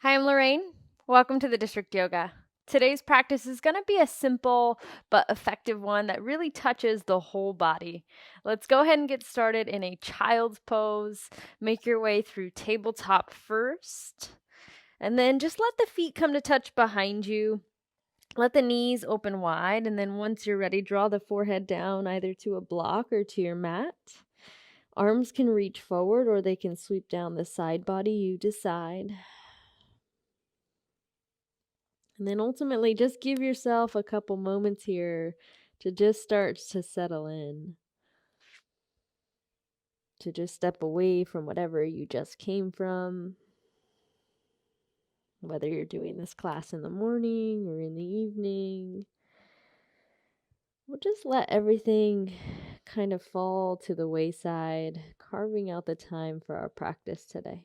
Hi, I'm Lorraine. Welcome to the District Yoga. Today's practice is going to be a simple but effective one that really touches the whole body. Let's go ahead and get started in a child's pose. Make your way through tabletop first, and then just let the feet come to touch behind you. Let the knees open wide, and then once you're ready, draw the forehead down either to a block or to your mat. Arms can reach forward or they can sweep down the side body, you decide. And then ultimately, just give yourself a couple moments here to just start to settle in, to just step away from whatever you just came from. Whether you're doing this class in the morning or in the evening, we'll just let everything kind of fall to the wayside, carving out the time for our practice today.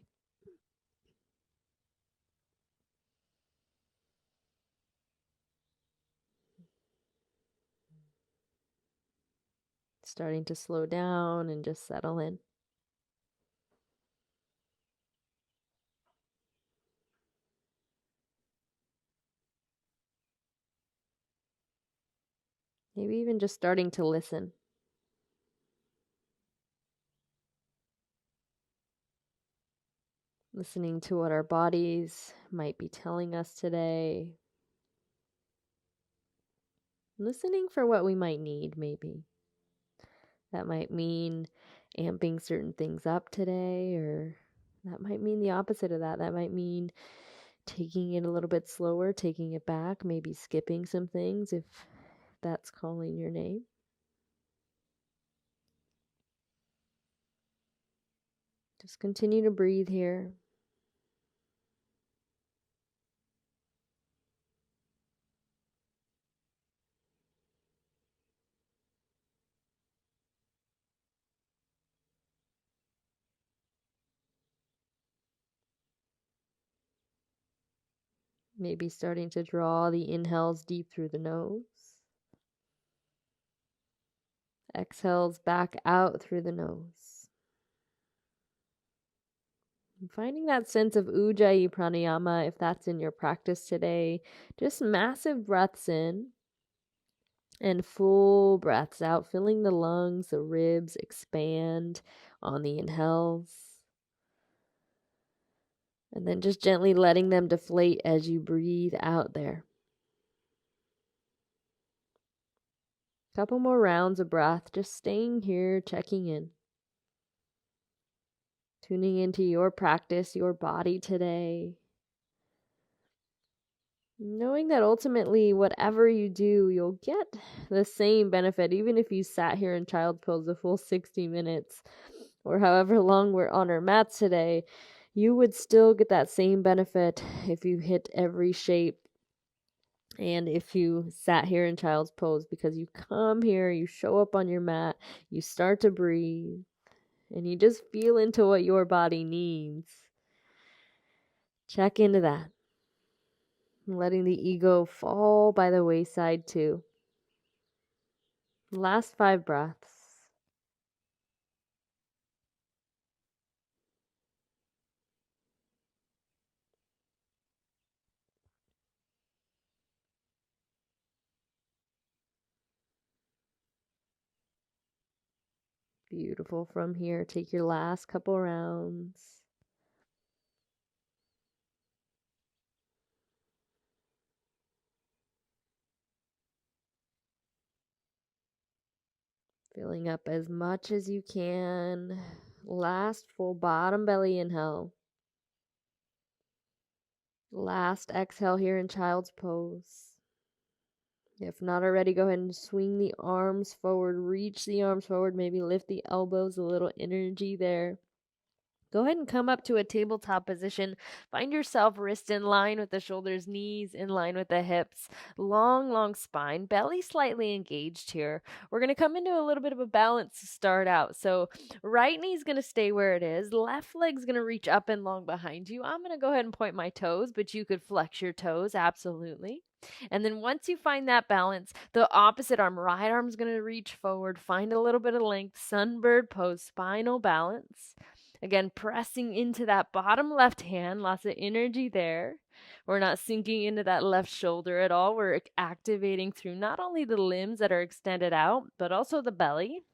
Starting to slow down and just settle in. Maybe even just starting to listen. Listening to what our bodies might be telling us today. Listening for what we might need, maybe. That might mean amping certain things up today, or that might mean the opposite of that. That might mean taking it a little bit slower, taking it back, maybe skipping some things if that's calling your name. Just continue to breathe here. Maybe starting to draw the inhales deep through the nose. Exhales back out through the nose. And finding that sense of Ujjayi Pranayama, if that's in your practice today, just massive breaths in and full breaths out, filling the lungs, the ribs expand on the inhales. And then just gently letting them deflate as you breathe out there. Couple more rounds of breath, just staying here, checking in. Tuning into your practice, your body today. Knowing that ultimately, whatever you do, you'll get the same benefit, even if you sat here in child's pose the full 60 minutes or however long we're on our mats today, you would still get that same benefit if you hit every shape and if you sat here in child's pose, because you come here, you show up on your mat, you start to breathe, and you just feel into what your body needs. Check into that. Letting the ego fall by the wayside too. Last 5 breaths. Beautiful. From here, take your last couple rounds. Filling up as much as you can. Last full bottom belly inhale. Last exhale here in child's pose. If not already, go ahead and swing the arms forward. Reach the arms forward. Maybe lift the elbows, a little energy there. Go ahead and come up to a tabletop position. Find yourself wrist in line with the shoulders, knees in line with the hips. Long spine, belly slightly engaged here. We're going to come into a little bit of a balance to start out. So right knee's going to stay where it is. Left leg's going to reach up and long behind you. I'm going to go ahead and point my toes, but you could flex your toes, absolutely. And then once you find that balance, the opposite arm, right arm's going to reach forward. Find a little bit of length, sunbird pose, spinal balance. Again, pressing into that bottom left hand, lots of energy there. We're not sinking into that left shoulder at all. We're activating through not only the limbs that are extended out, but also the belly,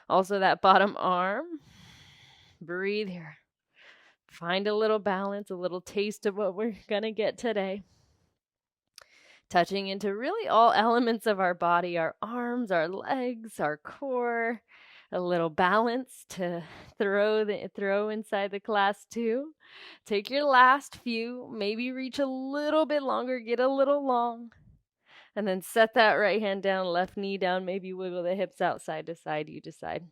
also that bottom arm. Breathe here. Find a little balance, a little taste of what we're going to get today. Touching into really all elements of our body, our arms, our legs, our core, a little balance to throw inside the class too. Take your last few, maybe reach a little bit longer, get a little long, and then set that right hand down, left knee down, maybe wiggle the hips out side to side, you decide.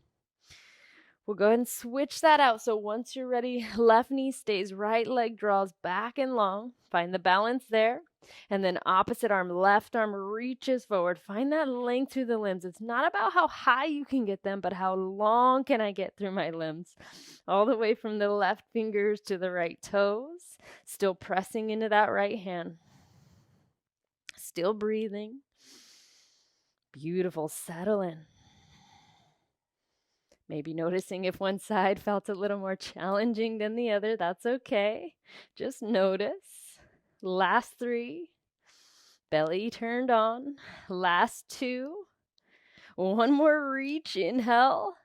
We'll go ahead and switch that out. So once you're ready, left knee stays, right leg draws back and long. Find the balance there. And then opposite arm, left arm reaches forward. Find that length through the limbs. It's not about how high you can get them, but how long can I get through my limbs? All the way from the left fingers to the right toes. Still pressing into that right hand. Still breathing. Beautiful. Settle in. Maybe noticing if one side felt a little more challenging than the other. That's okay. Just notice. Last 3. Belly turned on. Last 2. One more reach. Inhale.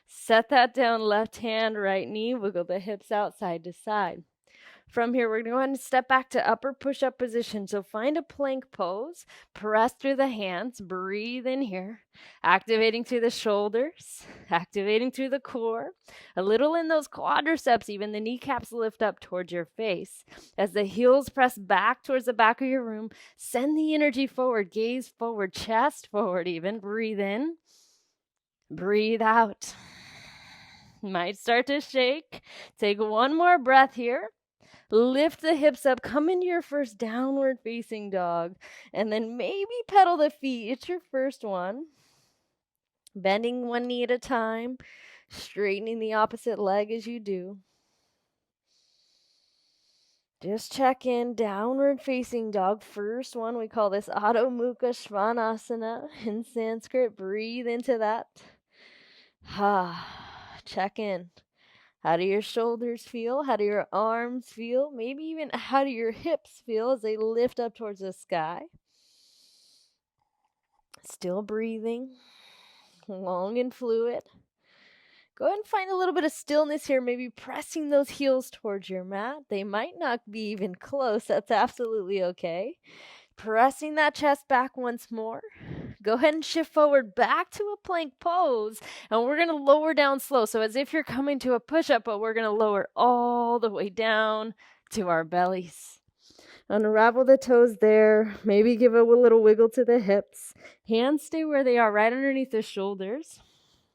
Set that down. Left hand, right knee. Wiggle the hips out side to side. From here, we're going to go ahead and step back to upper push-up position. So find a plank pose, press through the hands, breathe in here, activating through the shoulders, activating through the core, a little in those quadriceps, even the kneecaps lift up towards your face. As the heels press back towards the back of your room, send the energy forward, gaze forward, chest forward even, breathe in, breathe out. Might start to shake. Take one more breath here. Lift the hips up, come into your first downward facing dog, and then maybe pedal the feet. It's your first one. Bending one knee at a time, straightening the opposite leg as you do. Just check in, downward facing dog. First one, we call this Adho Mukha Svanasana in Sanskrit. Breathe into that. Check in. How do your shoulders feel? How do your arms feel? Maybe even how do your hips feel as they lift up towards the sky? Still breathing, long and fluid. Go ahead and find a little bit of stillness here, maybe pressing those heels towards your mat. They might not be even close. That's absolutely okay. Pressing that chest back once more. Go ahead and shift forward back to a plank pose, and we're going to lower down slow. So as if you're coming to a push-up, but we're going to lower all the way down to our bellies. Unravel the toes there. Maybe give a little wiggle to the hips. Hands stay where they are, right underneath the shoulders.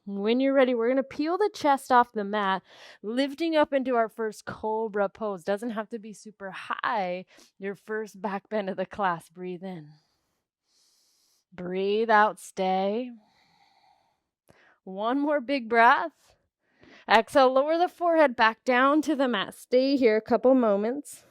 When you're ready, we're going to peel the chest off the mat, lifting up into our first cobra pose. Doesn't have to be super high. Your first back bend of the class. Breathe in. Breathe out, stay. One more big breath. Exhale, lower the forehead back down to the mat. Stay here a couple moments.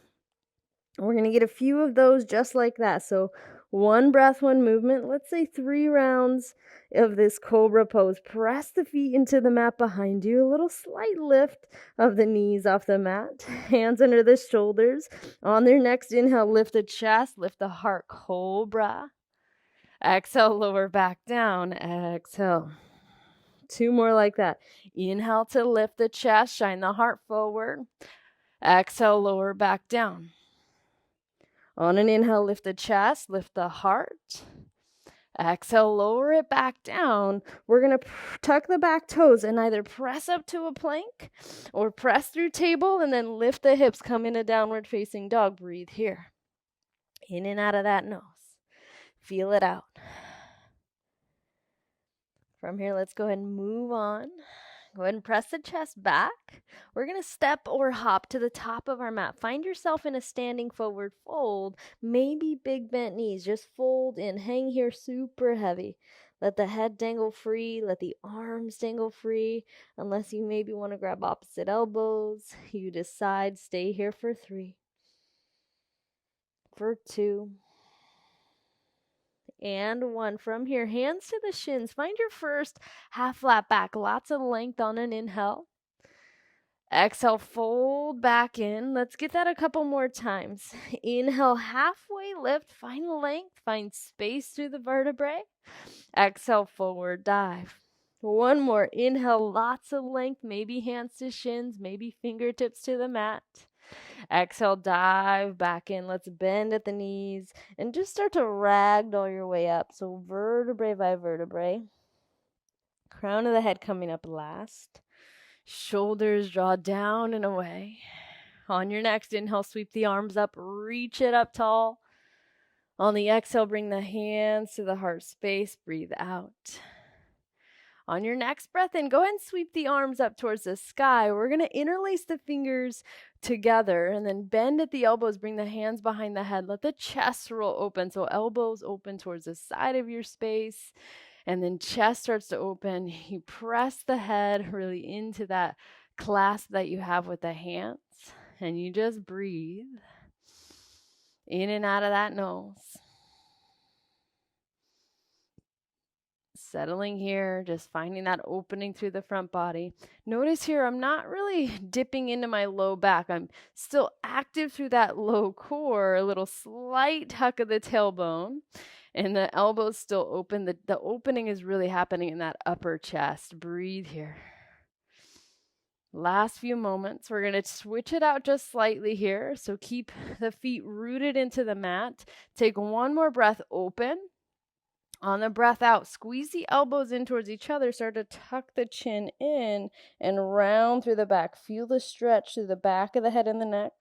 We're going to get a few of those just like that. So one breath, one movement. Let's say 3 rounds of this cobra pose. Press the feet into the mat behind you. A little slight lift of the knees off the mat. Hands under the shoulders. On their next inhale, lift the chest, lift the heart, cobra. Exhale, lower back down. Exhale. 2 more like that. Inhale to lift the chest, shine the heart forward. Exhale, lower back down. On an inhale, lift the chest, lift the heart. Exhale, lower it back down. We're going to tuck the back toes and either press up to a plank or press through table and then lift the hips. Come in a downward facing dog. Breathe here. In and out of that nose. Feel it out. From here, let's go ahead and move on. Go ahead and press the chest back. We're going to step or hop to the top of our mat. Find yourself in a standing forward fold, maybe big bent knees. Just fold in. Hang here super heavy. Let the head dangle free. Let the arms dangle free. Unless you maybe want to grab opposite elbows. You decide. Stay here for 3. For 2. And 1. From here, hands to the shins. Find your first half flat back. Lots of length on an inhale. Exhale, fold back in. Let's get that a couple more times. Inhale, halfway lift, find length, find space through the vertebrae. Exhale, forward dive. One more. Inhale, lots of length, maybe hands to shins, maybe fingertips to the mat. Exhale, dive back in. Let's bend at the knees and just start to ragdoll your way up. So vertebrae by vertebrae. Crown of the head coming up last. Shoulders draw down and away. On your next inhale, sweep the arms up, reach it up tall. On the exhale, bring the hands to the heart space, breathe out. On your next breath in, go ahead and sweep the arms up towards the sky. We're going to interlace the fingers together and then bend at the elbows, bring the hands behind the head. Let the chest roll open, so elbows open towards the side of your space. And then chest starts to open. You press the head really into that clasp that you have with the hands. And you just breathe in and out of that nose. Settling here, just finding that opening through the front body. Notice here, I'm not really dipping into my low back. I'm still active through that low core, a little slight tuck of the tailbone. And the elbows still open. The opening is really happening in that upper chest. Breathe here. Last few moments. We're going to switch it out just slightly here. So keep the feet rooted into the mat. Take one more breath open. On the breath out, squeeze the elbows in towards each other. Start to tuck the chin in and round through the back. Feel the stretch through the back of the head and the neck.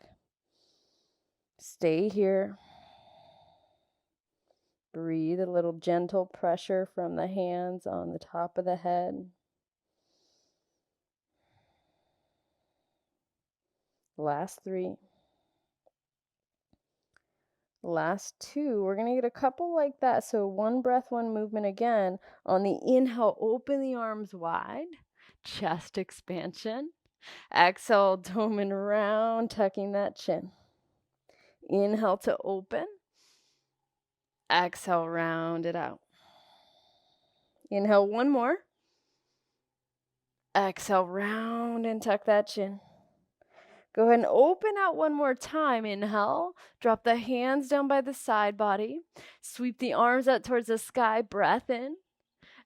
Stay here. Breathe a little gentle pressure from the hands on the top of the head. Last 3. Last 2. We're going to get a couple like that. So one breath, one movement again. On the inhale, open the arms wide. Chest expansion. Exhale, dome and round, tucking that chin. Inhale to open. Exhale, round it out. Inhale, one more. Exhale, round and tuck that chin. Go ahead and open out one more time. Inhale, drop the hands down by the side body. Sweep the arms out towards the sky. Breath in.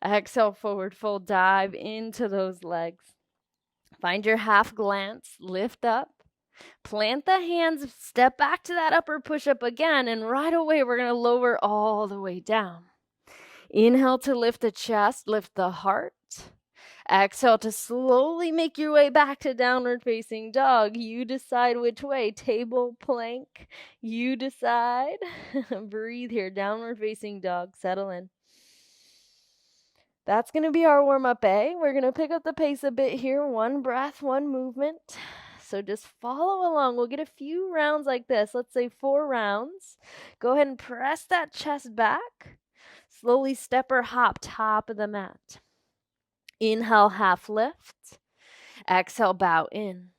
Exhale, forward fold, dive into those legs. Find your half glance, lift up. Plant the hands, step back to that upper push-up again, and right away we're going to lower all the way down. Inhale to lift the chest, lift the heart. Exhale to slowly make your way back to downward facing dog. You decide which way, table, plank, you decide. Breathe here, downward facing dog, settle in. That's going to be our warm-up A. We're going to pick up the pace a bit here, one breath, one movement. So just follow along. We'll get a few rounds like this. Let's say 4 rounds. Go ahead and press that chest back. Slowly step or hop top of the mat. Inhale, half lift. Exhale, bow in.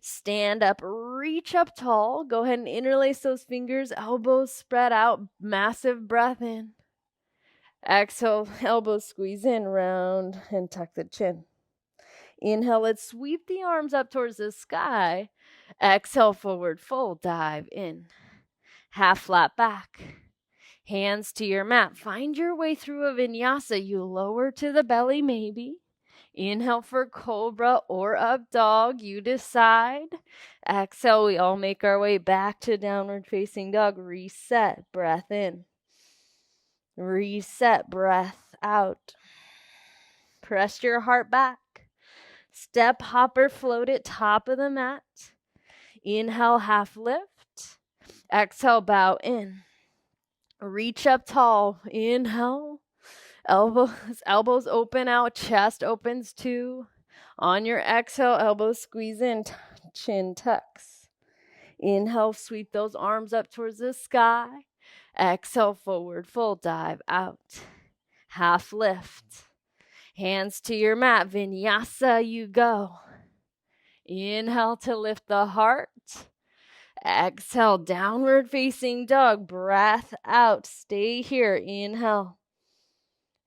Stand up, reach up tall. Go ahead and interlace those fingers, elbows spread out. Massive breath in. Exhale, elbows squeeze in, round, and tuck the chin. Inhale, let's sweep the arms up towards the sky. Exhale, forward fold, dive in. Half flat back. Hands to your mat. Find your way through a vinyasa. You lower to the belly maybe. Inhale for cobra or up dog. You decide. Exhale, we all make our way back to downward facing dog. Reset, breath in. Reset, breath out. Press your heart back. Step, hopper, float it, top of the mat. Inhale, half lift. Exhale, bow in. Reach up tall. Inhale. Elbows open out. Chest opens too. On your exhale, elbows squeeze in. Chin tucks. Inhale, sweep those arms up towards the sky. Exhale, forward fold, dive out. Half lift. Hands to your mat. Vinyasa, you go. Inhale to lift the heart. Exhale, downward facing dog. Breath out. Stay here. Inhale.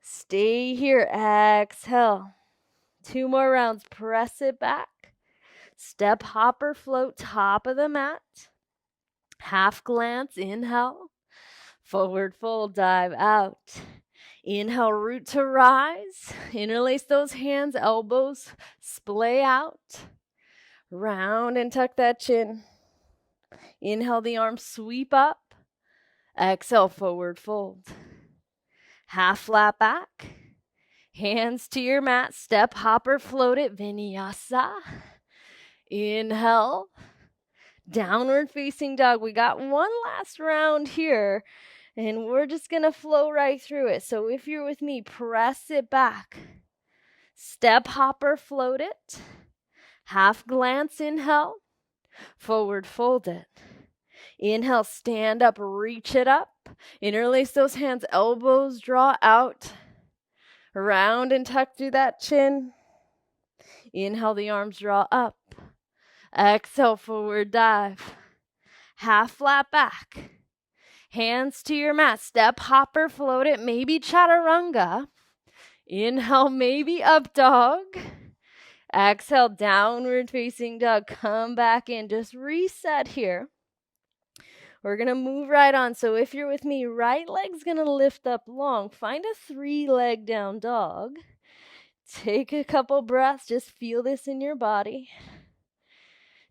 Stay here. Exhale. 2 more rounds. Press it back. Step, hopper, float, top of the mat. Half glance, inhale. Forward fold, dive out. Inhale, root to rise. Interlace those hands, elbows splay out. Round and tuck that chin. Inhale, the arms sweep up. Exhale, forward fold. Half flat back. Hands to your mat. Step, hopper, float it. Vinyasa. Inhale. Downward facing dog. We got one last round here. And we're just going to flow right through it. So if you're with me, press it back. Step, hopper, float it. Half glance, inhale. Forward fold it. Inhale, stand up, reach it up. Interlace those hands, elbows draw out. Round and tuck through that chin. Inhale, the arms draw up. Exhale, forward dive. Half flat back. Hands to your mat. Step, hopper, float it. Maybe chaturanga. Inhale, maybe up dog. Exhale, downward facing dog. Come back in. Just reset here. We're going to move right on. So if you're with me, right leg's going to lift up long. Find a 3-leg down dog. Take a couple breaths. Just feel this in your body.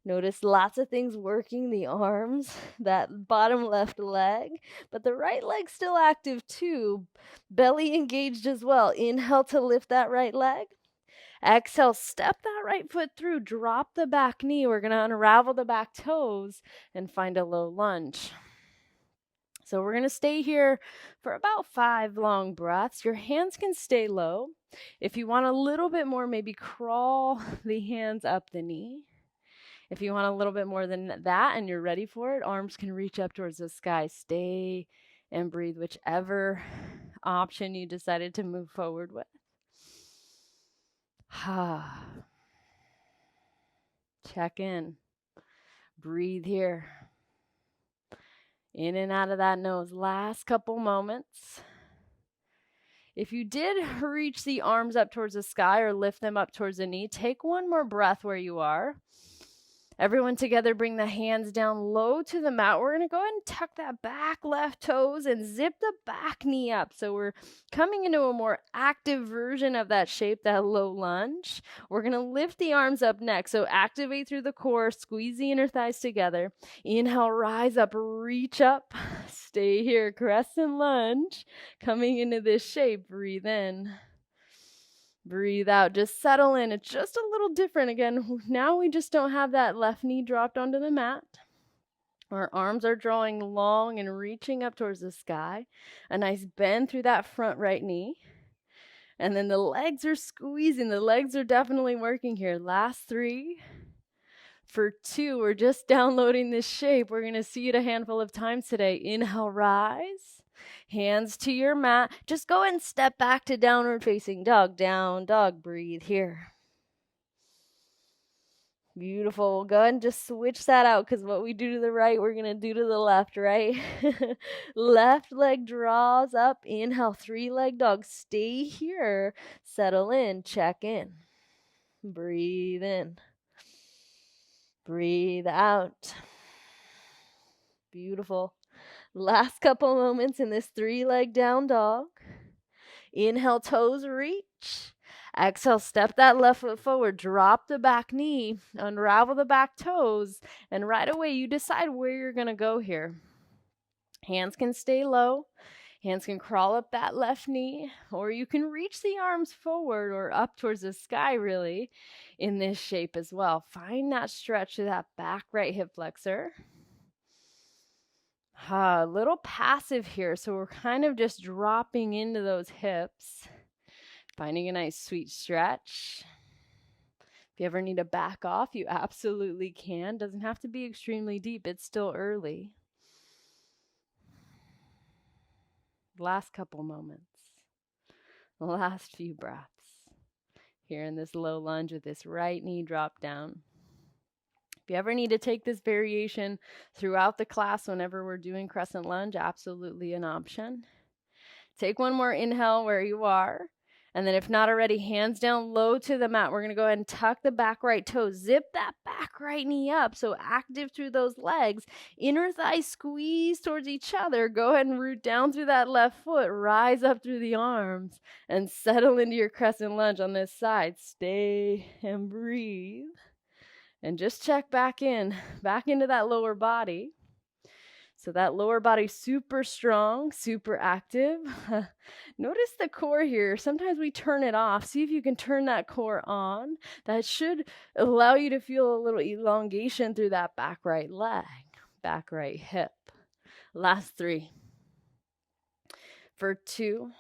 Notice lots of things working, the arms, that bottom left leg, but the right leg's still active too. Belly engaged as well. Inhale to lift that right leg. Exhale, step that right foot through, drop the back knee. We're going to unravel the back toes and find a low lunge. So we're going to stay here for about 5 long breaths. Your hands can stay low. If you want a little bit more, maybe crawl the hands up the knee. If you want a little bit more than that and you're ready for it, arms can reach up towards the sky. Stay and breathe, whichever option you decided to move forward with. Check in. Breathe here. In and out of that nose. Last couple moments. If you did reach the arms up towards the sky or lift them up towards the knee, take one more breath where you are. Everyone together, bring the hands down low to the mat. We're going to go ahead and tuck that back left toes and zip the back knee up. So we're coming into a more active version of that shape, that low lunge. We're going to lift the arms up next. So activate through the core, squeeze the inner thighs together. Inhale, rise up, reach up. Stay here, crescent lunge. Coming into this shape, breathe in. Breathe out. Just settle in. It's just a little different. Again, now we just don't have that left knee dropped onto the mat. Our arms are drawing long and reaching up towards the sky. A nice bend through that front right knee. And then the legs are squeezing. The legs are definitely working here. Last 3. For 2, we're just downloading this shape. We're going to see it a handful of times today. Inhale, rise. Hands to your mat. Just go ahead and step back to downward facing dog. Down dog. Breathe here. Beautiful. We'll go ahead and just switch that out because what we do to the right, we're going to do to the left, right? Left leg draws up. Inhale, 3-leg dog. Stay here. Settle in. Check in. Breathe in. Breathe out. Beautiful. Last couple moments in this 3-leg down dog. Inhale, toes reach. Exhale, step that left foot forward. Drop the back knee. Unravel the back toes. And right away, you decide where you're going to go here. Hands can stay low. Hands can crawl up that left knee. Or you can reach the arms forward or up towards the sky, really, in this shape as well. Find that stretch to that back right hip flexor. A little passive here, so we're kind of just dropping into those hips, finding a nice sweet stretch. If you ever need to back off, you absolutely can. Doesn't have to be extremely deep. It's still early. Last couple moments. Last few breaths. Here in this low lunge with this right knee drop down. If you ever need to take this variation throughout the class whenever we're doing crescent lunge, absolutely an option. Take one more inhale where you are. And then if not already, hands down low to the mat. We're going to go ahead and tuck the back right toe. Zip that back right knee up. So active through those legs. Inner thighs squeeze towards each other. Go ahead and root down through that left foot. Rise up through the arms. And settle into your crescent lunge on this side. Stay and breathe. And just check back into that lower body. So that lower body super strong, super active. Notice the core here. Sometimes we turn it off. See if you can turn that core on. That should allow you to feel a little elongation through that back right leg, back right hip. Last 3. For 2.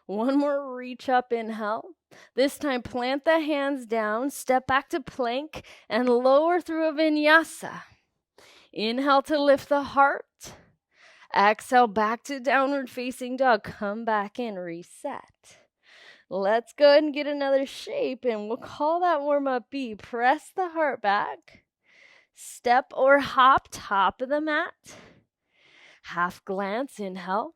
One more reach up, inhale. This time plant the hands down, step back to plank, and lower through a vinyasa. Inhale to lift the heart. Exhale back to downward facing dog. Come back in, reset. Let's go ahead and get another shape, and we'll call that warm-up B. Press the heart back. Step or hop, top of the mat. Half glance, inhale.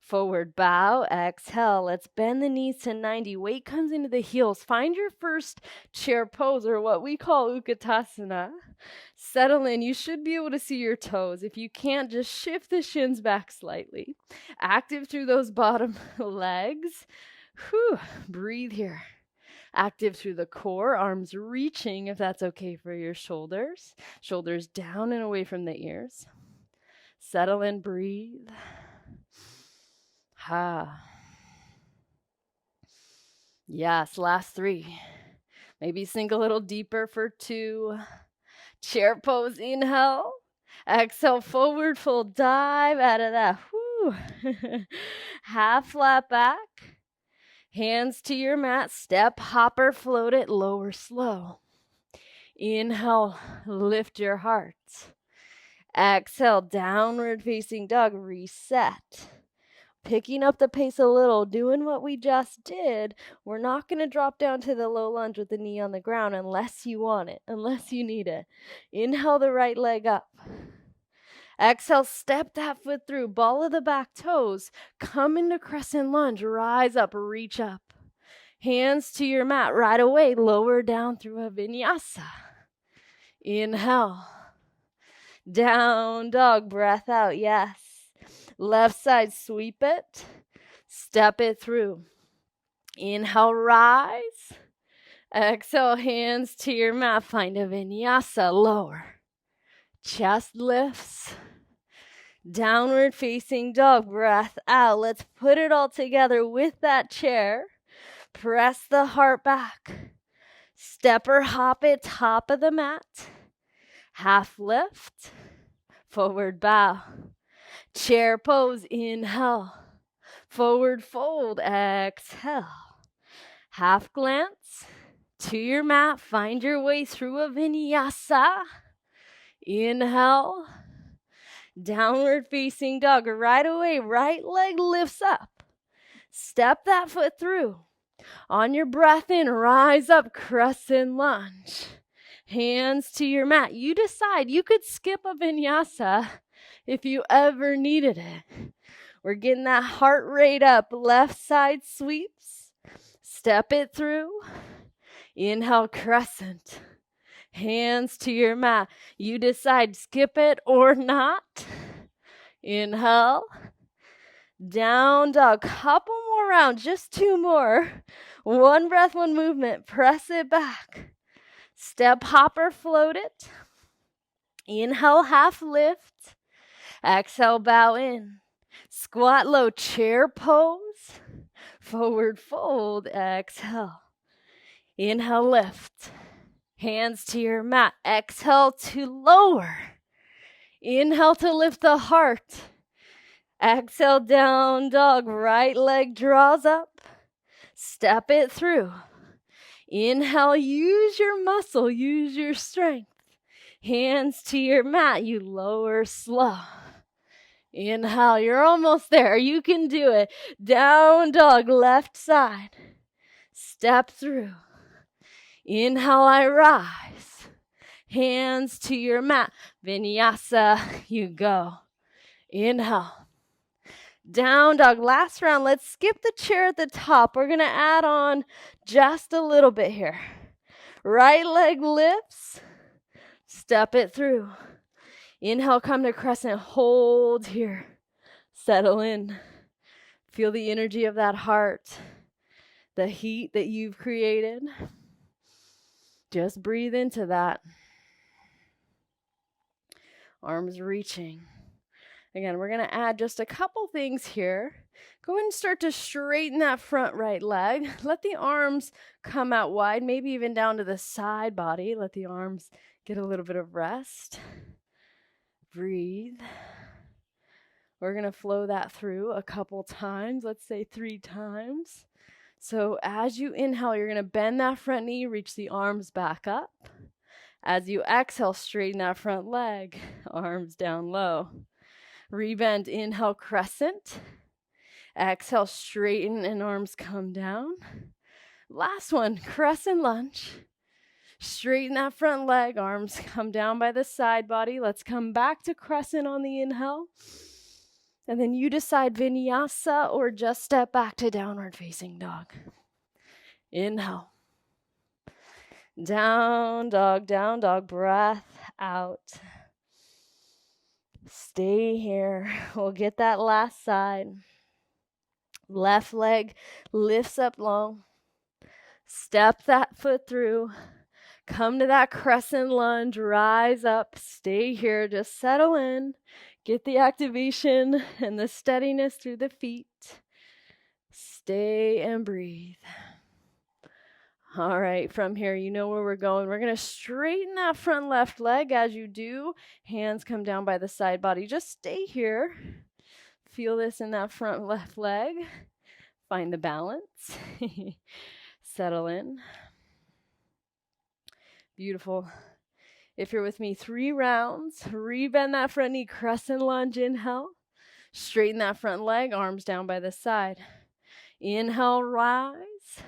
Forward bow, exhale. Let's bend the knees to 90. Weight comes into the heels. Find your first chair pose, or what we call Utkatasana. Settle in. You should be able to see your toes. If you can't, just shift the shins back slightly. Active through those bottom legs. Whew. Breathe here. Active through the core, arms reaching if that's okay for your shoulders. Shoulders down and away from the ears. Settle in, breathe. Yes, last 3. Maybe sink a little deeper for 2. Chair pose, inhale. Exhale, forward fold, dive out of that. Whew. Half flat back. Hands to your mat. Step, hopper, float it, lower slow. Inhale, lift your heart. Exhale, downward facing dog, reset. Picking up the pace a little, doing what we just did. We're not going to drop down to the low lunge with the knee on the ground unless you want it, unless you need it. Inhale the right leg up. Exhale, step that foot through, ball of the back toes. Come into crescent lunge, rise up, reach up. Hands to your mat right away, lower down through a vinyasa. Inhale. Down dog, breath out, yes. Left side, sweep it. Step it through. Inhale, rise. Exhale, hands to your mat. Find a vinyasa, lower. Chest lifts. Downward facing dog, breath out. Let's put it all together with that chair. Press the heart back. Step or hop it, top of the mat. Half lift. Forward bow. Chair pose, inhale. Forward fold, exhale. Half glance to your mat. Find your way through a vinyasa. Inhale. Downward facing dog. Right away, right leg lifts up. Step that foot through. On your breath in, rise up, crescent lunge. Hands to your mat. You decide. You could skip a vinyasa if you ever needed it. We're getting that heart rate up. Left side sweeps. Step it through. Inhale, crescent. Hands to your mat. You decide, skip it or not. Inhale. Down dog. Couple more rounds. Just 2 more. 1 breath, 1 movement. Press it back. Step, hopper, float it. Inhale, half lift. Exhale, bow in. Squat low, chair pose. Forward fold, exhale. Inhale, lift. Hands to your mat. Exhale to lower. Inhale to lift the heart. Exhale, down dog. Right leg draws up. Step it through. Inhale, use your muscle, use your strength. Hands to your mat, you lower slow. Inhale, you're almost there. You can do it. Down dog, left side. Step through. Inhale, I rise. Hands to your mat. Vinyasa, you go. Inhale. Down dog. Last round. Let's skip the chair at the top. We're going to add on just a little bit here. Right leg lifts. Step it through. Inhale, come to crescent. Hold here. Settle in. Feel the energy of that heart. The heat that you've created. Just breathe into that. Arms reaching. Again, we're going to add just a couple things here. Go ahead and start to straighten that front right leg. Let the arms come out wide, maybe even down to the side body. Let the arms get a little bit of rest. Breathe. We're going to flow that through a couple times. Let's say 3 times. So as you inhale, you're going to bend that front knee, reach the arms back up. As you exhale, straighten that front leg, arms down low. Rebend, inhale, crescent. Exhale, straighten and arms come down. Last one, crescent lunge. Straighten that front leg, arms come down by the side body. Let's come back to crescent on the inhale. And then you decide vinyasa or just step back to downward facing dog. Inhale. Down dog, breath out. Stay here. We'll get that last side. Left leg lifts up long. Step that foot through. Come to that crescent lunge. Rise up. Stay here. Just settle in. Get the activation and the steadiness through the feet. Stay and breathe. All right, from here, you know where we're going. We're going to straighten that front left leg. As you do, hands come down by the side body. Just stay here. Feel this in that front left leg. Find the balance. Settle in. Beautiful. If you're with me, 3 rounds. Rebend that front knee, crescent lunge, inhale. Straighten that front leg, arms down by the side. Inhale, rise.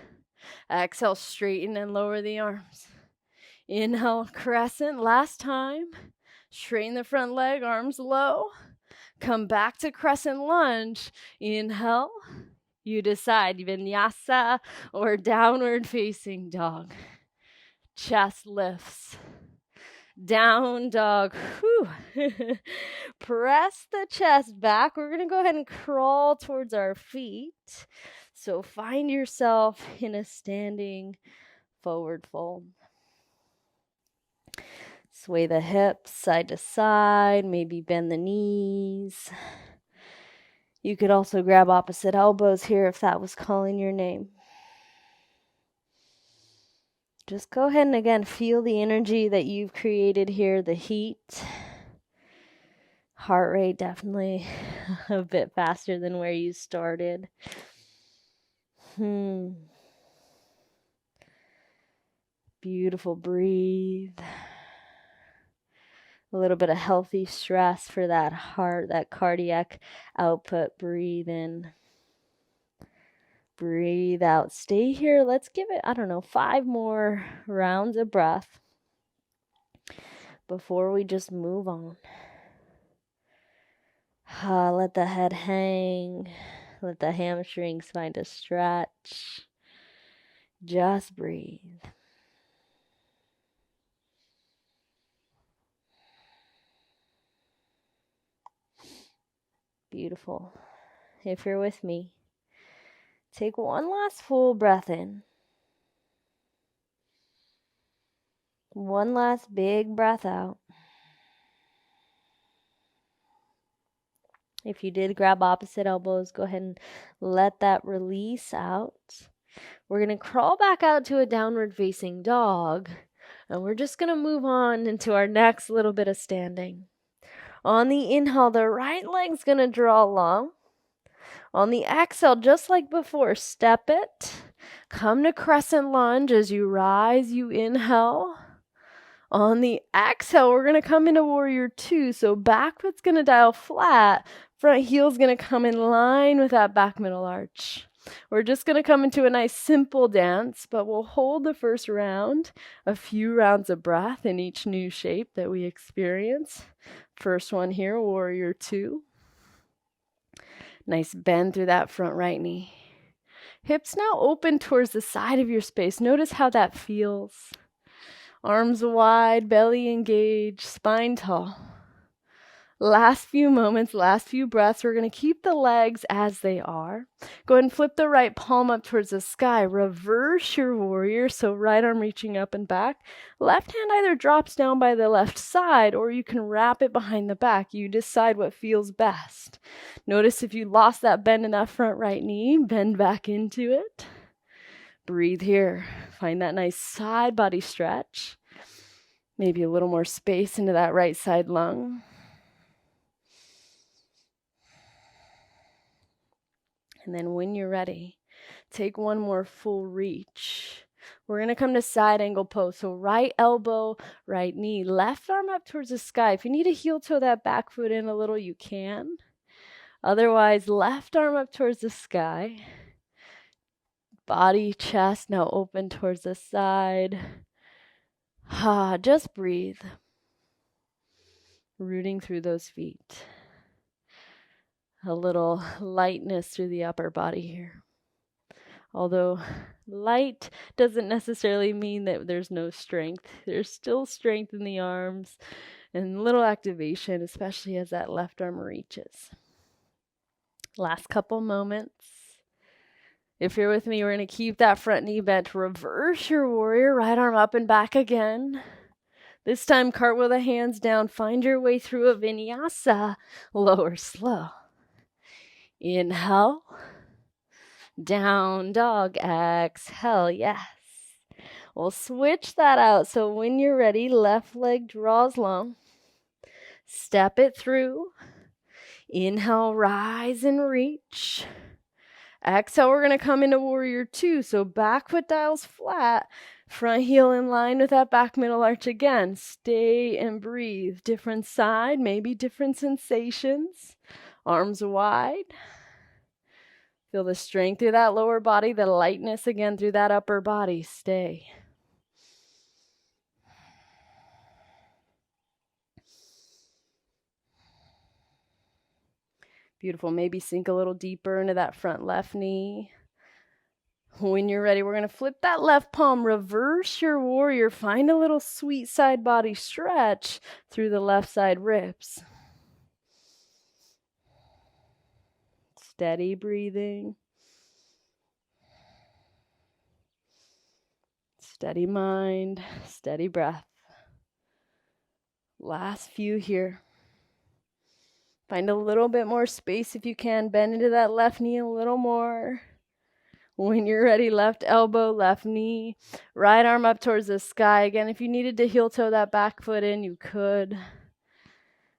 Exhale, straighten and lower the arms. Inhale, crescent. Last time. Straighten the front leg, arms low. Come back to crescent lunge. Inhale. You decide, vinyasa or downward facing dog. Chest lifts. Down dog. Press the chest back. We're going to go ahead and crawl towards our feet. So find yourself in a standing forward fold. Sway the hips side to side. Maybe bend the knees. You could also grab opposite elbows here if that was calling your name. Just go ahead and again feel the energy that you've created here, the heat. Heart rate definitely a bit faster than where you started. Beautiful. Breathe. A little bit of healthy stress for that heart, that cardiac output. Breathe in. Breathe out. Stay here. Let's give it, 5 more rounds of breath before we just move on. Let the head hang. Let the hamstrings find a stretch. Just breathe. Beautiful. If you're with me, take one last full breath in. One last big breath out. If you did grab opposite elbows, go ahead and let that release out. We're going to crawl back out to a downward facing dog. And we're just going to move on into our next little bit of standing. On the inhale, the right leg's going to draw long. On the exhale, just like before, step it. Come to crescent lunge. As you rise, you inhale. On the exhale, we're going to come into warrior 2. So back foot's going to dial flat. Front heel's going to come in line with that back middle arch. We're just going to come into a nice simple dance, but we'll hold the first round, a few rounds of breath in each new shape that we experience. First one here, warrior 2. Nice bend through that front right knee. Hips now open towards the side of your space. Notice how that feels. Arms wide, belly engaged, spine tall. Last few moments, last few breaths. We're going to keep the legs as they are. Go ahead and flip the right palm up towards the sky. Reverse your warrior, so right arm reaching up and back. Left hand either drops down by the left side or you can wrap it behind the back. You decide what feels best. Notice if you lost that bend in that front right knee, bend back into it. Breathe here. Find that nice side body stretch. Maybe a little more space into that right side lung. And then when you're ready, take one more full reach. We're going to come to side angle pose. So right elbow, right knee, left arm up towards the sky. If you need to heel toe that back foot in a little, you can. Otherwise, left arm up towards the sky. Body, chest now open towards the side. Just breathe. Rooting through those feet. A little lightness through the upper body here. Although light doesn't necessarily mean that there's no strength. There's still strength in the arms and little activation, especially as that left arm reaches. Last couple moments. If you're with me, we're going to keep that front knee bent. Reverse your warrior, right arm up and back again. This time, cartwheel the hands down. Find your way through a vinyasa. Lower slow. Inhale. Down dog. Exhale. Yes. We'll switch that out. So when you're ready, left leg draws long. Step it through. Inhale, rise and reach. Exhale, we're going to come into warrior two. So back foot dials flat. Front heel in line with that back middle arch again. Stay and breathe. Different side, maybe different sensations. Arms wide. Feel the strength through that lower body, the lightness again through that upper body. Stay. Beautiful. Maybe sink a little deeper into that front left knee. When you're ready, we're going to flip that left palm, reverse your warrior, find a little sweet side body stretch through the left side ribs. Steady breathing. Steady mind, steady breath. Last few here. Find a little bit more space if you can. Bend into that left knee a little more. When you're ready, left elbow, left knee, right arm up towards the sky. Again, if you needed to heel toe that back foot in, you could.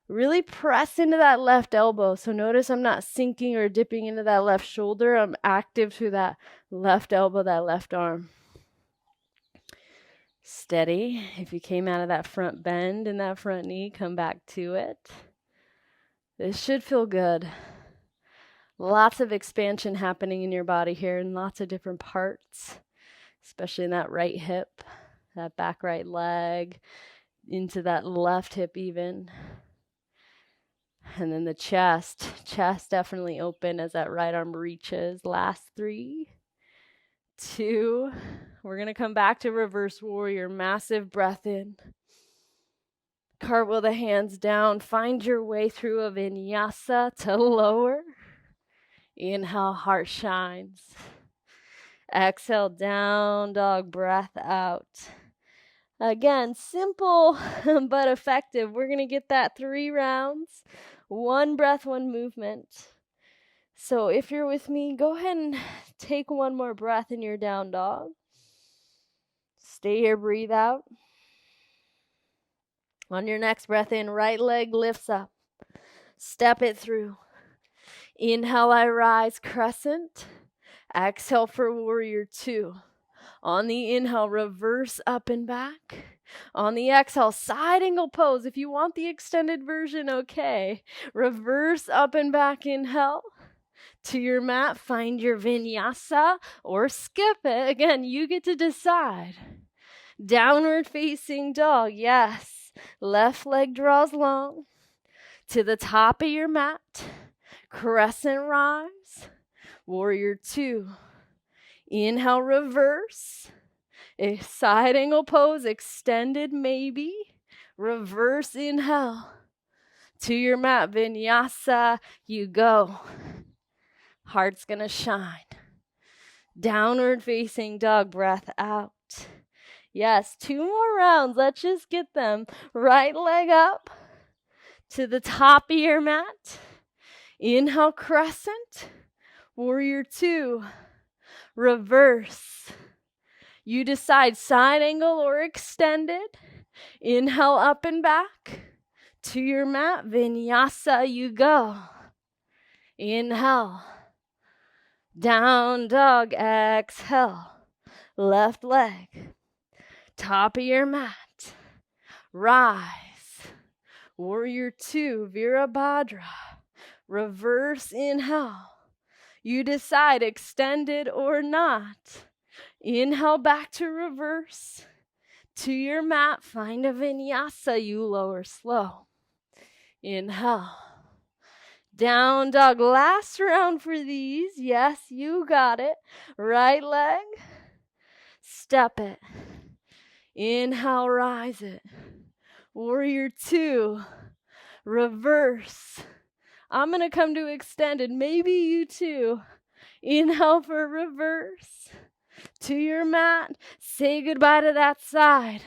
Really press into that left elbow. So notice I'm not sinking or dipping into that left shoulder. I'm active through that left elbow, that left arm. Steady. If you came out of that front bend in that front knee, come back to it. This should feel good. Lots of expansion happening in your body here in lots of different parts, especially in that right hip, that back right leg, into that left hip even. And then the chest definitely open as that right arm reaches. Last 3, 2, we're going to come back to reverse warrior. Massive breath in. Cartwheel the hands down. Find your way through a vinyasa to lower. Inhale, heart shines. Exhale, down dog, breath out. Again, simple but effective. We're going to get that 3 rounds. 1 breath, 1 movement. So if you're with me, go ahead and take 1 more breath in your down dog. Stay here, breathe out. On your next breath in, right leg lifts up. Step it through. Inhale, I rise, crescent. Exhale for warrior 2. On the inhale, reverse up and back. On the exhale, side angle pose. If you want the extended version, okay. Reverse up and back, inhale. To your mat, find your vinyasa or skip it. Again, you get to decide. Downward facing dog, yes. Left leg draws long. To the top of your mat. Crescent rise. Warrior 2. Inhale, reverse. A side angle pose, extended maybe. Reverse inhale. To your mat, vinyasa, you go. Heart's gonna shine. Downward facing dog, breath out. Yes, 2 more rounds. Let's just get them. Right leg up to the top of your mat. Inhale, crescent. Warrior 2. Reverse. You decide side angle or extended. Inhale, up and back. To your mat, vinyasa, you go. Inhale. Down dog, exhale. Left leg. Top of your mat. Rise. Warrior 2, Virabhadra. Reverse inhale. You decide extended or not. Inhale back to reverse. To your mat, find a vinyasa, you lower slow. Inhale. Down dog, last round for these. Yes, you got it. Right leg. Step it. Inhale, rise it. Warrior 2. Reverse. I'm going to come to extended. Maybe you too. Inhale for reverse. To your mat. Say goodbye to that side.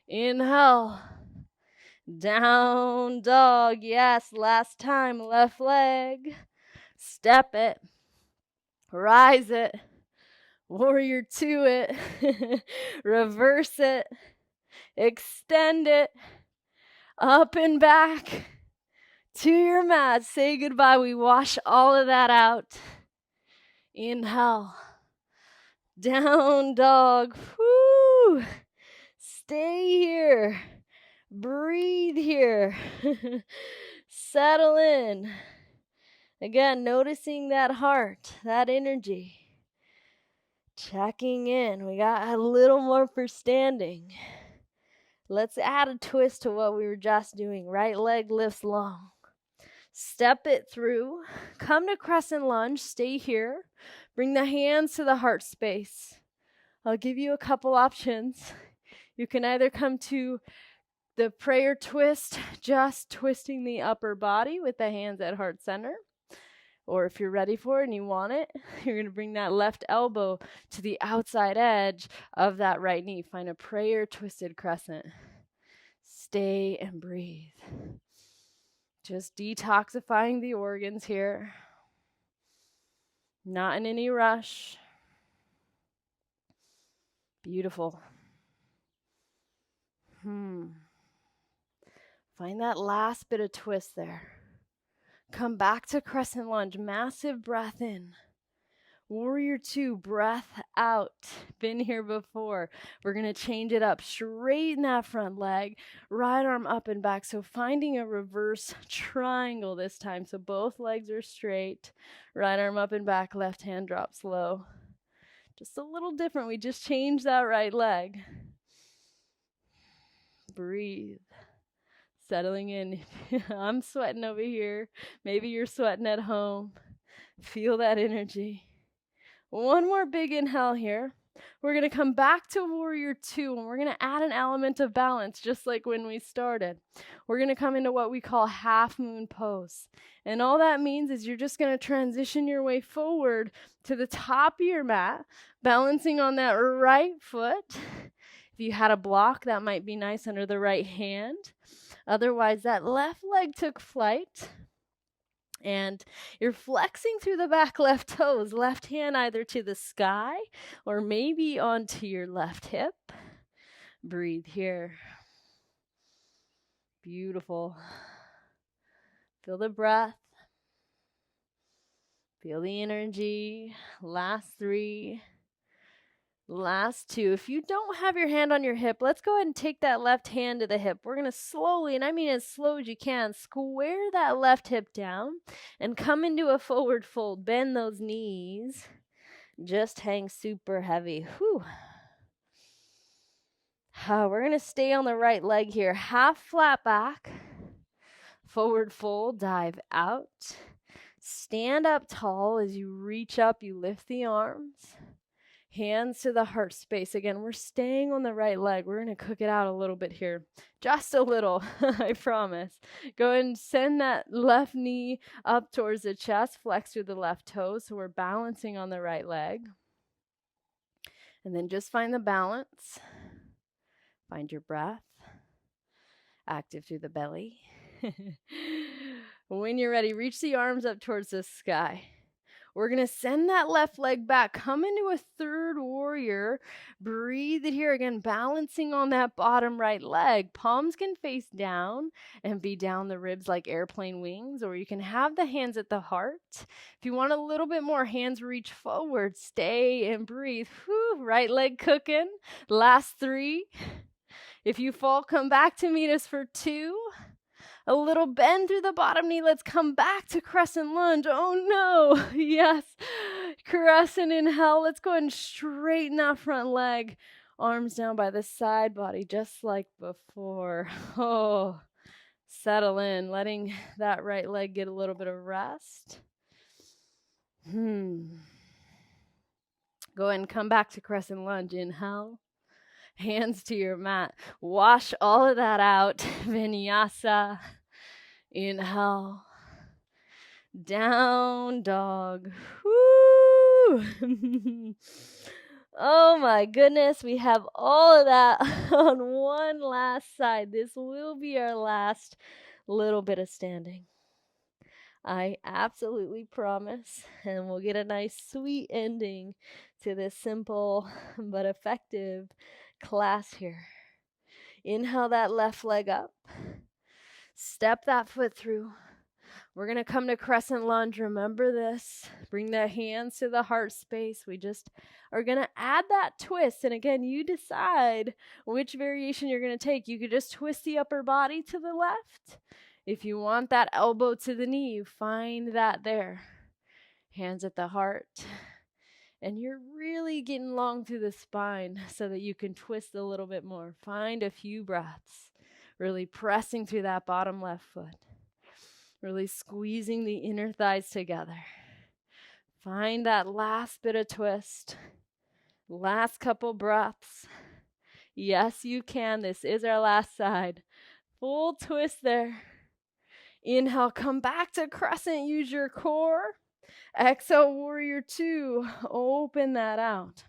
Inhale. Down dog. Yes, last time. Left leg. Step it. Rise it. Warrior 2 it. Reverse it. Extend it. Up and back. To your mat. Say goodbye. We wash all of that out. Inhale. Down dog. Woo. Stay here. Breathe here. Settle in. Again, noticing that heart, that energy. Checking in. We got a little more for standing. Let's add a twist to what we were just doing. Right leg lifts long. Step it through. Come to crescent lunge. Stay here. Bring the hands to the heart space. I'll give you a couple options. You can either come to the prayer twist, just twisting the upper body with the hands at heart center. Or if you're ready for it and you want it, you're going to bring that left elbow to the outside edge of that right knee. Find a prayer twisted crescent. Stay and breathe. Just detoxifying the organs here. Not in any rush. Beautiful. Find that last bit of twist there. Come back to crescent lunge. Massive breath in. Warrior 2, breath out. Been here before. We're going to change it up. Straighten that front leg. Right arm up and back. So finding a reverse triangle this time. So both legs are straight. Right arm up and back. Left hand drops low. Just a little different. We just changed that right leg. Breathe. Settling in. I'm sweating over here. Maybe you're sweating at home. Feel that energy. One more big inhale here. We're going to come back to Warrior 2, and we're going to add an element of balance, just like when we started. We're going to come into what we call half moon pose. And all that means is you're just going to transition your way forward to the top of your mat, balancing on that right foot. If you had a block, that might be nice under the right hand. Otherwise, that left leg took flight. And you're flexing through the back left toes, left hand either to the sky or maybe onto your left hip. Breathe here. Beautiful. Feel the breath. Feel the energy. Last 3. Last 2. If you don't have your hand on your hip, let's go ahead and take that left hand to the hip. We're going to slowly, and I mean as slow as you can, square that left hip down and come into a forward fold. Bend those knees. Just hang super heavy. Whew. We're going to stay on the right leg here. Half flat back. Forward fold. Dive out. Stand up tall. As you reach up, you lift the arms. Hands to the heart space. Again, we're staying on the right leg. We're going to cook it out a little bit here. Just a little, I promise. Go ahead and send that left knee up towards the chest. Flex through the left toe. So we're balancing on the right leg. And then just find the balance. Find your breath. Active through the belly. When you're ready, reach the arms up towards the sky. We're going to send that left leg back. Come into a third warrior. Breathe it here again, balancing on that bottom right leg. Palms can face down and be down the ribs like airplane wings, or you can have the hands at the heart. If you want a little bit more, hands reach forward. Stay and breathe. Whew, right leg cooking. Last 3. If you fall, come back to meet us for 2. A little bend through the bottom knee. Let's come back to crescent lunge. Oh no. Yes. Crescent inhale. Let's go ahead and straighten that front leg. Arms down by the side body, just like before. Oh, settle in, letting that right leg get a little bit of rest. Go ahead and come back to crescent lunge. Inhale. Hands to your mat. Wash all of that out. Vinyasa. Inhale. Down dog. Woo! Oh my goodness. We have all of that on one last side. This will be our last little bit of standing. I absolutely promise. And we'll get a nice sweet ending to this simple but effective class here. Inhale that left leg up. Step that foot through. We're going to come to crescent lunge. Remember this. Bring the hands to the heart space. We just are going to add that twist. And again, you decide which variation you're going to take. You could just twist the upper body to the left. If you want that elbow to the knee, you find that there. Hands at the heart. And you're really getting long through the spine so that you can twist a little bit more. Find a few breaths. Really pressing through that bottom left foot. Really squeezing the inner thighs together. Find that last bit of twist. Last couple breaths. Yes, you can. This is our last side. Full twist there. Inhale, come back to crescent. Use your core. Exhale, warrior 2. Open that out.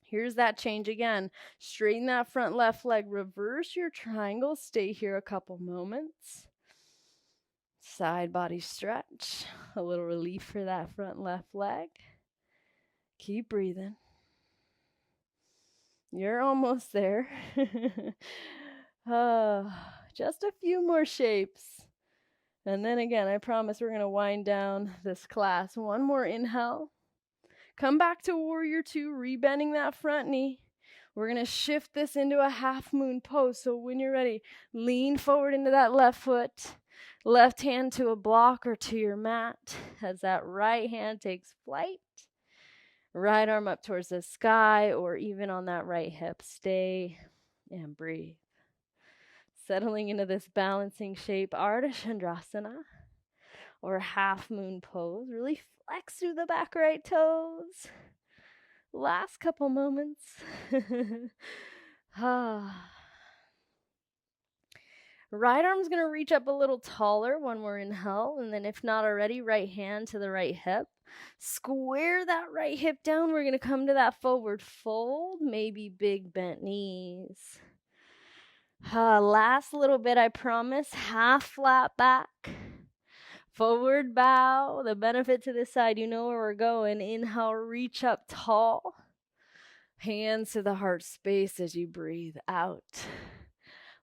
Here's that change again. Straighten that front left leg. Reverse your triangle. Stay here a couple moments. Side body stretch. A little relief for that front left leg. Keep breathing. You're almost there. Just a few more shapes. And then again, I promise we're going to wind down this class. One more inhale. Come back to warrior 2, rebending that front knee. We're going to shift this into a half moon pose. So when you're ready, lean forward into that left foot. Left hand to a block or to your mat as that right hand takes flight. Right arm up towards the sky or even on that right hip. Stay and breathe. Settling into this balancing shape, Ardha Chandrasana, or half moon pose. Really flex through the back right toes. Last couple moments. Right arm's going to reach up a little taller when we're inhale, and then if not already, right hand to the right hip. Square that right hip down. We're going to come to that forward fold, maybe big bent knees. Last little bit, I promise. Half flat back. Forward bow. The benefit to this side, you know where we're going. Inhale, reach up tall. Hands to the heart space as you breathe out.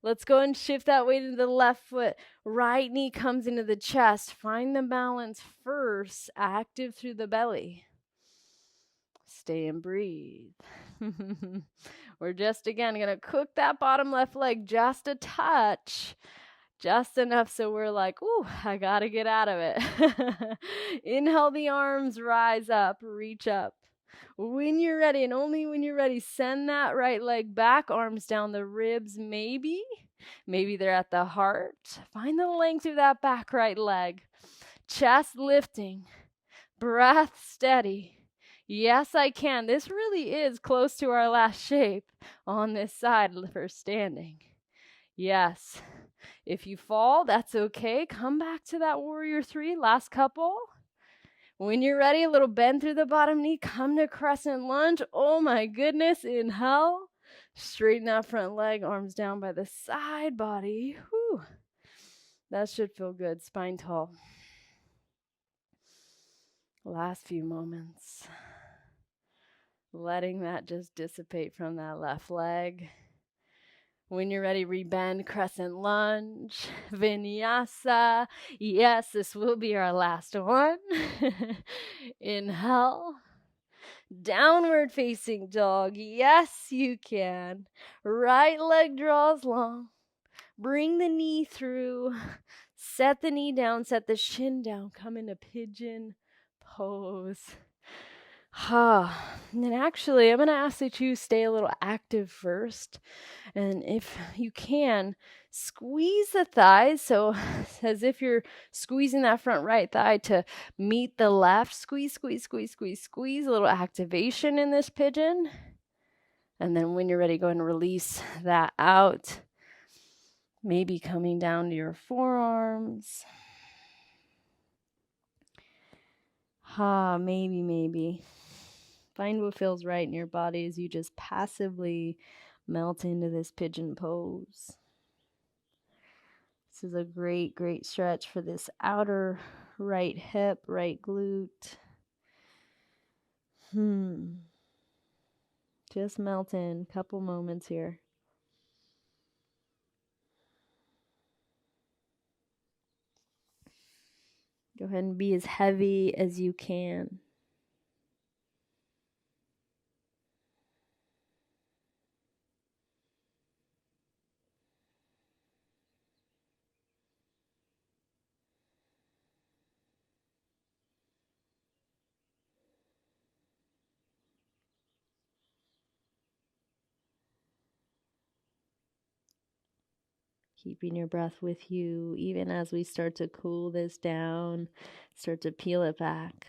Let's go and shift that weight into the left foot. Right knee comes into the chest. Find the balance first. Active through the belly. Stay and breathe. We're just, again, going to cook that bottom left leg just a touch. Just enough so we're like, ooh, I got to get out of it. Inhale, the arms rise up, reach up. When you're ready, and only when you're ready, send that right leg back, arms down the ribs, maybe. Maybe they're at the heart. Find the length of that back right leg. Chest lifting. Breath steady. Yes, I can. This really is close to our last shape on this side for standing. Yes. If you fall, that's okay. Come back to that warrior 3, last couple. When you're ready, a little bend through the bottom knee. Come to crescent lunge. Oh my goodness. Inhale. Straighten that front leg. Arms down by the side body. Whew. That should feel good. Spine tall. Last few moments. Letting that just dissipate from that left leg. When you're ready, rebend, crescent lunge, vinyasa. Yes, this will be our last one. Inhale. Downward facing dog. Yes, you can. Right leg draws long. Bring the knee through. Set the knee down. Set the shin down. Come into pigeon pose. And actually, I'm going to ask that you stay a little active first. And if you can, squeeze the thighs. So as if you're squeezing that front right thigh to meet the left. Squeeze, squeeze, squeeze, squeeze, squeeze. A little activation in this pigeon. And then when you're ready, go ahead and release that out. Maybe coming down to your forearms. Maybe. Find what feels right in your body as you just passively melt into this pigeon pose. This is a great, great stretch for this outer right hip, right glute. Just melt in. Couple moments here. Go ahead and be as heavy as you can. Keeping your breath with you, even as we start to cool this down, start to peel it back.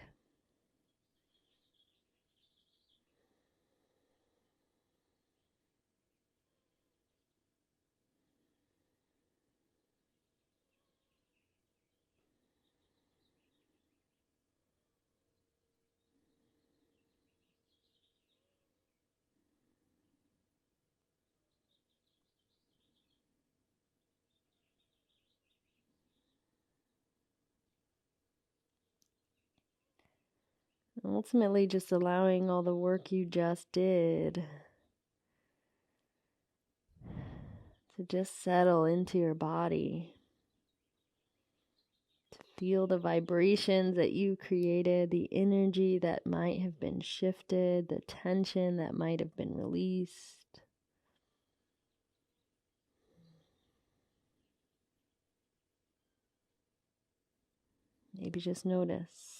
Ultimately, just allowing all the work you just did to just settle into your body, to feel the vibrations that you created, the energy that might have been shifted, the tension that might have been released. Maybe just notice.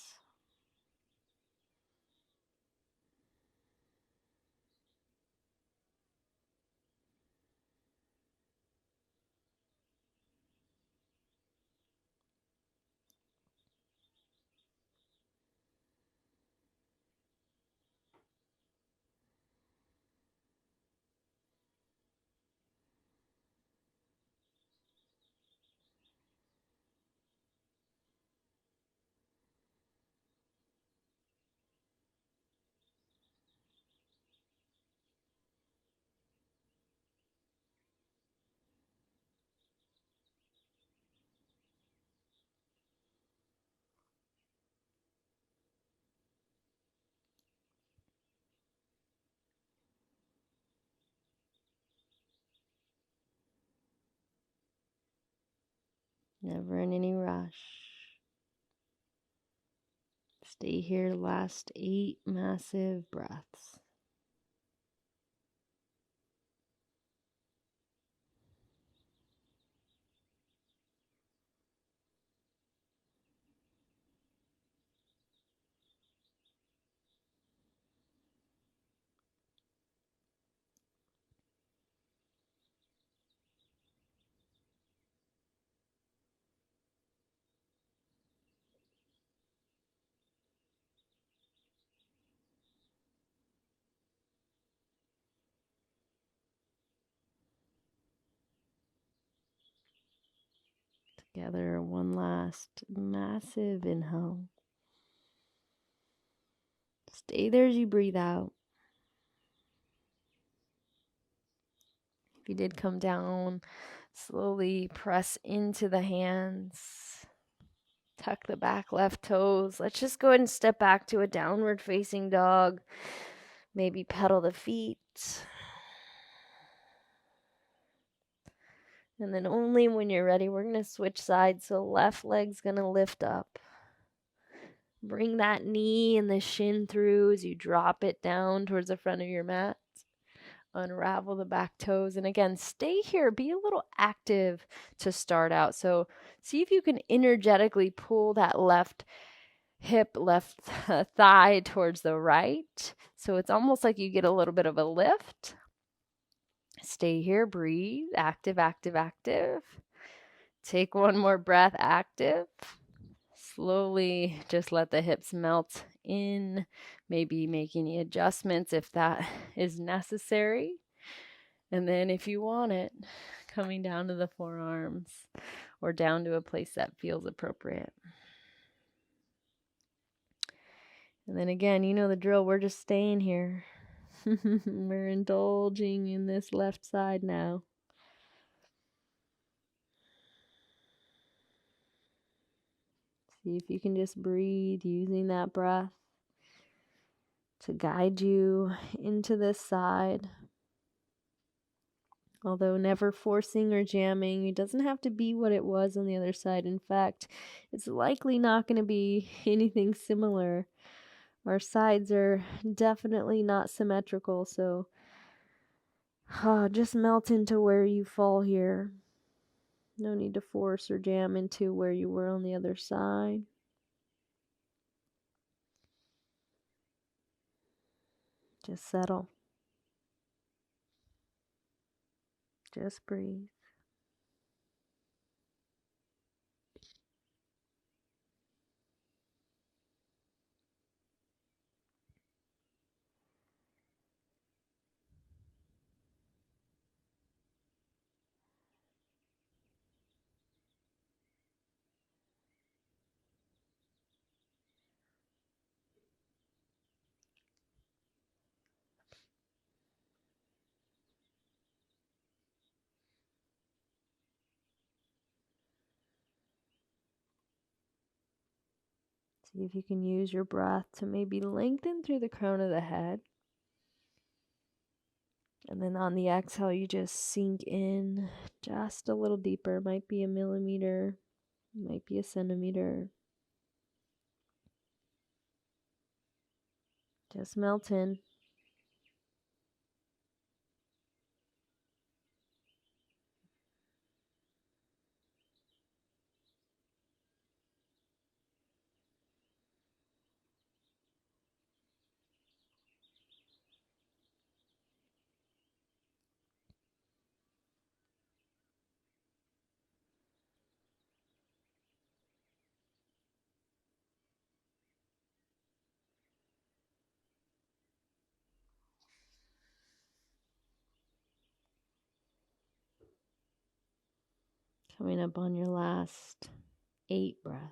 Never in any rush. Stay here, last 8 massive breaths. together. One last massive inhale. Stay there as you breathe out. If you did come down, slowly press into the hands. Tuck the back left toes. Let's just go ahead and step back to a downward facing dog. Maybe pedal the feet. And then only when you're ready, we're going to switch sides. So left leg's going to lift up. Bring that knee and the shin through as you drop it down towards the front of your mat. Unravel the back toes. And again, stay here. Be a little active to start out. So see if you can energetically pull that left hip, left thigh towards the right. So it's almost like you get a little bit of a lift. Stay here. Breathe. Active, active, active. Take one more breath. Active. Slowly just let the hips melt in, maybe make any adjustments if that is necessary. And then if you want it, coming down to the forearms or down to a place that feels appropriate. And then again, you know the drill, we're just staying here. We're indulging in this left side now. See if you can just breathe using that breath to guide you into this side. Although never forcing or jamming, it doesn't have to be what it was on the other side. In fact, it's likely not going to be anything similar. Our sides are definitely not symmetrical, so just melt into where you fall here. No need to force or jam into where you were on the other side. Just settle. Just breathe. See if you can use your breath to maybe lengthen through the crown of the head. And then on the exhale, you just sink in just a little deeper. Might be a millimeter, might be a centimeter. Just melt in. Coming up on your last 8 breaths.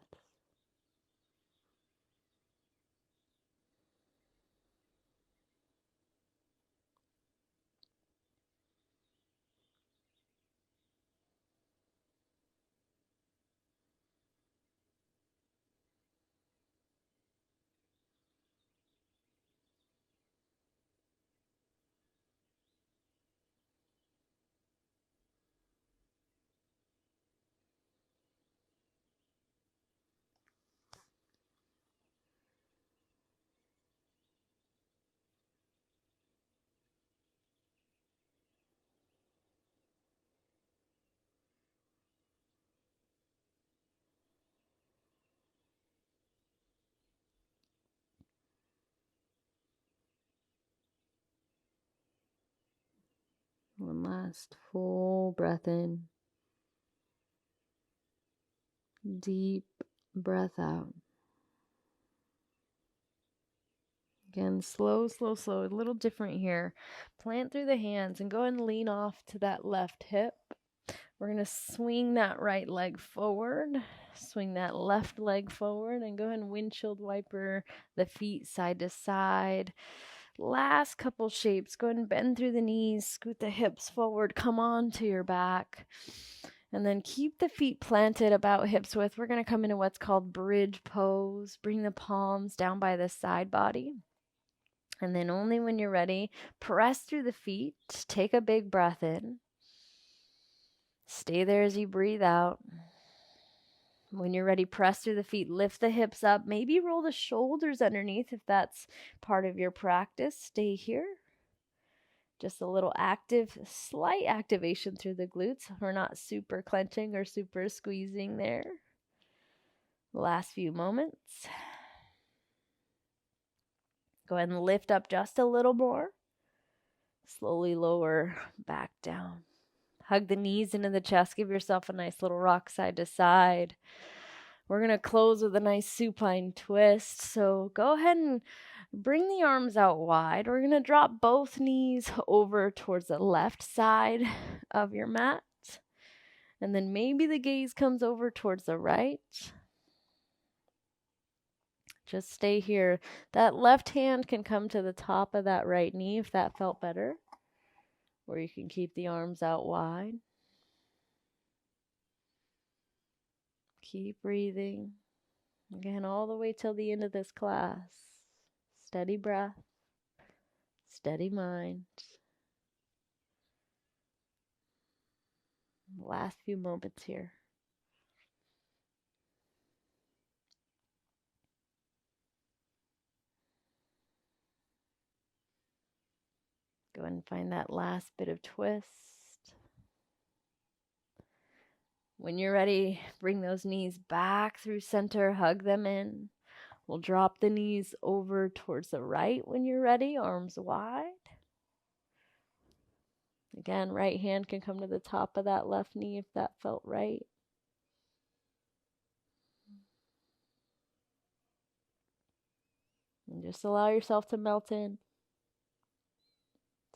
One last full breath in. Deep breath out. Again, slow, slow, slow. A little different here. Plant through the hands and go ahead and lean off to that left hip. We're going to swing that right leg forward, swing that left leg forward, and go ahead and windshield wiper the feet side to side. Last couple shapes. Go ahead and bend through the knees, scoot the hips forward, come on to your back. And then keep the feet planted about hips width. We're going to come into what's called bridge pose. Bring the palms down by the side body. And then only when you're ready, press through the feet. Take a big breath in. Stay there as you breathe out. When you're ready, press through the feet, lift the hips up, maybe roll the shoulders underneath if that's part of your practice. Stay here. Just a little slight activation through the glutes. We're not super clenching or super squeezing there. Last few moments. Go ahead and lift up just a little more. Slowly lower back down. Hug the knees into the chest. Give yourself a nice little rock side to side. We're going to close with a nice supine twist. So go ahead and bring the arms out wide. We're going to drop both knees over towards the left side of your mat. And then maybe the gaze comes over towards the right. Just stay here. That left hand can come to the top of that right knee if that felt better. Or you can keep the arms out wide. Keep breathing. Again, all the way till the end of this class. Steady breath. Steady mind. Last few moments here. Go ahead and find that last bit of twist. When you're ready, bring those knees back through center, hug them in. We'll drop the knees over towards the right when you're ready, arms wide. Again, right hand can come to the top of that left knee if that felt right. And just allow yourself to melt in,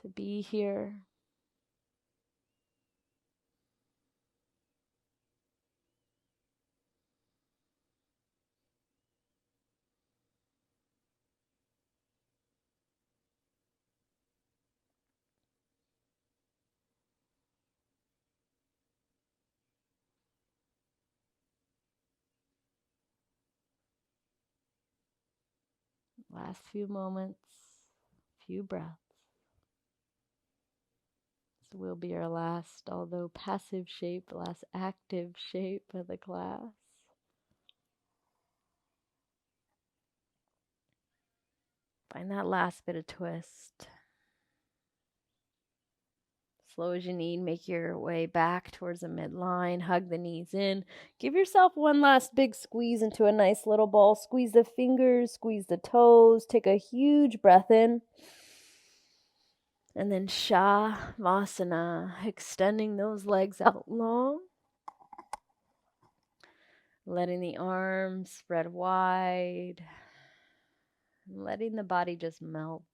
to be here. Last few moments, few breaths. This will be our last, although passive shape, last active shape of the class. Find that last bit of twist. Slow as you need, make your way back towards the midline. Hug the knees in. Give yourself one last big squeeze into a nice little ball. Squeeze the fingers, squeeze the toes. Take a huge breath in. And then Shavasana, extending those legs out long. Letting the arms spread wide. Letting the body just melt.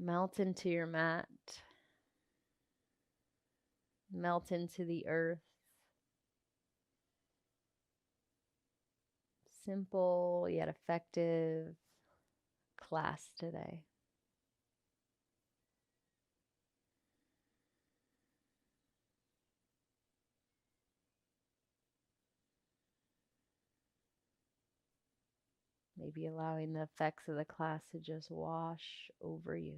Melt into your mat. Melt into the earth. Simple yet effective class today. Maybe allowing the effects of the class to just wash over you.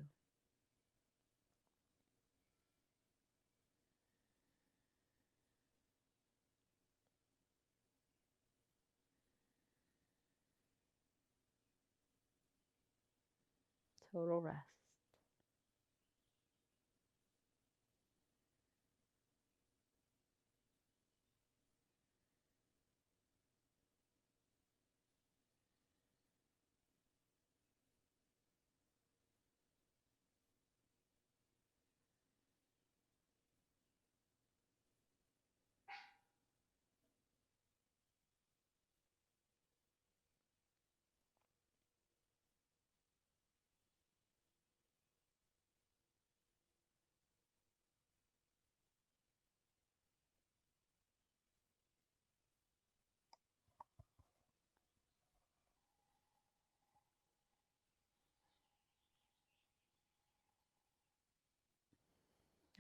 Total rest.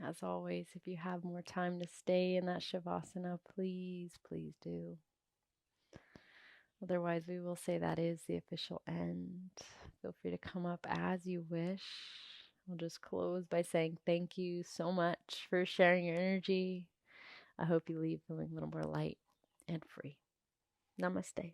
As always, if you have more time to stay in that Shavasana, please, please do. Otherwise, we will say that is the official end. Feel free to come up as you wish. We'll just close by saying thank you so much for sharing your energy. I hope you leave feeling a little more light and free. Namaste.